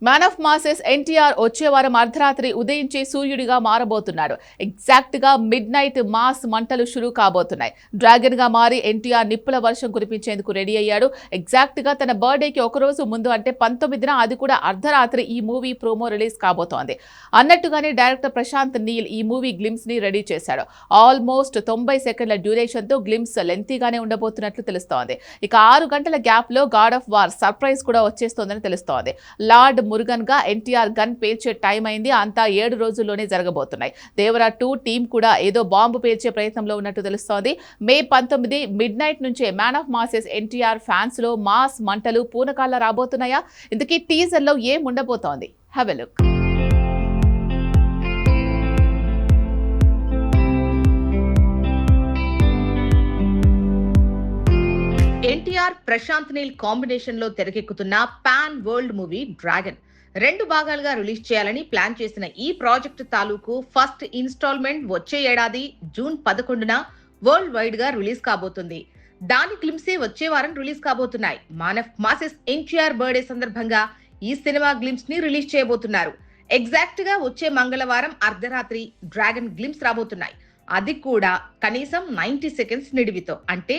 Man of masses NTR వచ్చే వారం అర్ధరాత్రి ఉదయించే సూర్యుడిగా మారబోతున్నాడు. ఎగ్జాక్ట్ గా మిడ్ నైట్ మాస్ మంటలు షురూ కాబోతున్నాయి. డ్రాగన్ గా మారి ఎన్టీఆర్ నిప్పుల వర్షం కురిపించేందుకు రెడీ అయ్యాడు. ఎగ్జాక్ట్ గా తన బర్త్డేకి ఒకరోజు ముందు అంటే 19న అది కూడా అర్ధరాత్రి ఈ మూవీ ప్రోమో రిలీజ్ కాబోతోంది. అన్నట్టుగానే డైరెక్టర్ ప్రశాంత్ నీల్ ఈ మూవీ గ్లిమ్స్ ని రెడీ చేశాడు. ఆల్మోస్ట్ 90 సెకండ్ల డ్యూరేషన్ తో గ్లిమ్స్ లెంతీగానే ఉండబోతున్నట్లు తెలుస్తోంది. ఇక 6 గంటల గ్యాప్ లో గాడ్ ఆఫ్ వార్ సర్ప్రైజ్ కూడా వచ్చేస్తోందని తెలుస్తోంది. లార్డ్ మురుగన్ గా ఎన్టీఆర్ గన్ పేల్చే టైం అయింది. అంతా 7 రోజుల్లోనే జరగబోతున్నాయి. దేవరా 2 టీం కూడా ఏదో బాంబు పేల్చే ప్రయత్నంలో ఉన్నట్టు తెలుస్తోంది. మే 19 మిడ్ నైట్ నుంచే man of masses NTR fans లో మాస్ మంటలు పూనకాల రాబోతున్నాయా? ఇంతకీ టీజర్ లో ఏం ఉండబోతోంది? Have a look. NTR Prashanth Neel combination లో తెరకెక్కుతున్న పాన్ వరల్డ్ మూవీ డ్రాగన్ 2 భాగాలుగా రిలీజ్ చేయాలని ప్లాన్ చేసిన ఈ ప్రాజెక్ట్ తాలూకు ఫస్ట్ ఇన్స్టాల్మెంట్ వచ్చే ఏడాది జూన్ 11న వరల్డ్ వైడ్ గా రిలీజ్ కాబోతుంది. దాని గ్లిమ్సే వచ్చే వారం రిలీజ్ కాబోతున్నాయి. Man of masses NTR birthday సందర్భంగా ఈ సినిమా గ్లిమ్స్ ని రిలీజ్ చేయబోతున్నారు. ఎగ్జాక్ట్ గా వచ్చే మంగళవారం అర్ధరాత్రి డ్రాగన్ గ్లిమ్స్ రాబోతున్నాయి. అది కూడా కనీసం 90 సెకండ్స్ నిడివితో, అంటే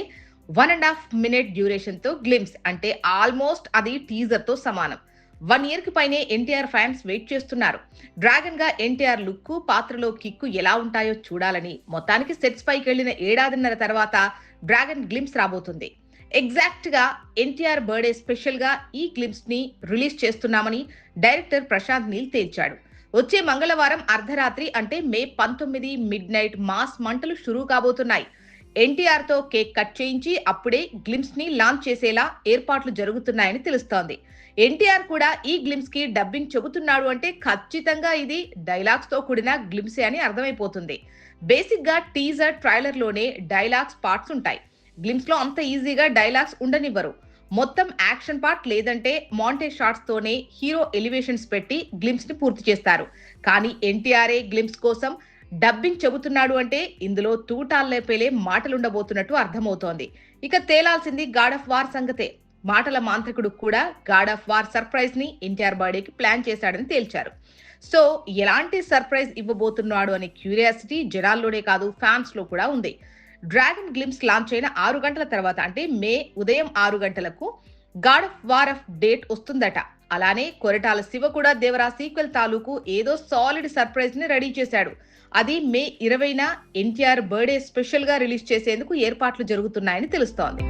1.5 మినిట్ డ్యూరేషన్ తో గ్లిమ్స్, అంటే ఆల్మోస్ట్ అది టీజర్ తో సమానం. 1 ఇయర్ కి పైనే ఎన్టీఆర్ ఫ్యాన్స్ వెయిట్ చేస్తున్నారు. డ్రాగన్ గా ఎన్టీఆర్ లుక్, పాత్రలో కిక్కు ఎలా ఉంటాయో చూడాలని. మొత్తానికి సెట్స్ పైకి వెళ్లిన 7.5 తర్వాత డ్రాగన్ గ్లిమ్స్ రాబోతుంది. ఎగ్జాక్ట్ గా ఎన్టీఆర్ బర్త్డే స్పెషల్ గా ఈ గ్లిమ్స్ ని రిలీజ్ చేస్తున్నామని డైరెక్టర్ ప్రశాంత్ నీల్ తేల్చాడు. వచ్చే మంగళవారం అర్ధరాత్రి అంటే మే 19 మిడ్ నైట్ మాస్ మంటలు షురూ కాబోతున్నాయి. ఎన్టీఆర్ తో కేక్ కట్ చేయించి అప్పుడే గ్లిమ్స్ ని లాంచ్ చేసేలా ఏర్పాట్లు జరుగుతున్నాయని తెలుస్తోంది. ఎన్టీఆర్ కూడా ఈ గ్లిమ్స్ కి డబ్బింగ్ చెబుతున్నాడు అంటే ఖచ్చితంగా ఇది డైలాగ్స్ తో కూడిన గ్లిమ్సే అని అర్థమైపోతుంది. బేసిక్ గా టీజర్ ట్రైలర్ లోనే డైలాగ్స్ పార్ట్స్ ఉంటాయి. గ్లిమ్స్ లో అంత ఈజీగా డైలాగ్స్ ఉండనివ్వరు. మొత్తం యాక్షన్ పార్ట్ లేదంటే మాంటేజ్ షాట్స్ తోనే హీరో ఎలివేషన్స్ పెట్టి గ్లిమ్స్ ని పూర్తి చేస్తారు. కానీ ఎన్టీఆర్ఏ గ్లిమ్స్ కోసం డబ్బింగ్ చెబుతున్నాడు అంటే ఇందులో తూటాల్లే పేలే మాటలుండబోతున్నట్టు అర్థమవుతోంది. ఇక తేలాల్సింది గాడ్ ఆఫ్ వార్ సంగతే. మాటల మాంత్రికుడు కూడా గాడ్ ఆఫ్ వార్ సర్ప్రైజ్ ని ఎన్టీఆర్ బర్త్డేకి ప్లాన్ చేశాడని తేల్చారు. సో ఎలాంటి సర్ప్రైజ్ ఇవ్వబోతున్నాడు అనే క్యూరియాసిటీ జనాల్లోనే కాదు ఫ్యాన్స్ లో కూడా ఉంది. డ్రాగన్ గ్లిమ్స్ లాంచ్ అయిన 6 గంటల తర్వాత, అంటే మే ఉదయం 6 గంటలకు God of war of date వస్తుందట. అలానే కొరటాల శివ కూడా దేవరా సీక్వెల్ తాలూకు ఏదో సాలిడ్ సర్ప్రైజ్ ని రెడీ చేశాడు. అది మే 20న ఎన్టీఆర్ బర్త్డే స్పెషల్ గా రిలీజ్ చేసేందుకు ఏర్పాట్లు జరుగుతున్నాయని తెలుస్తోంది.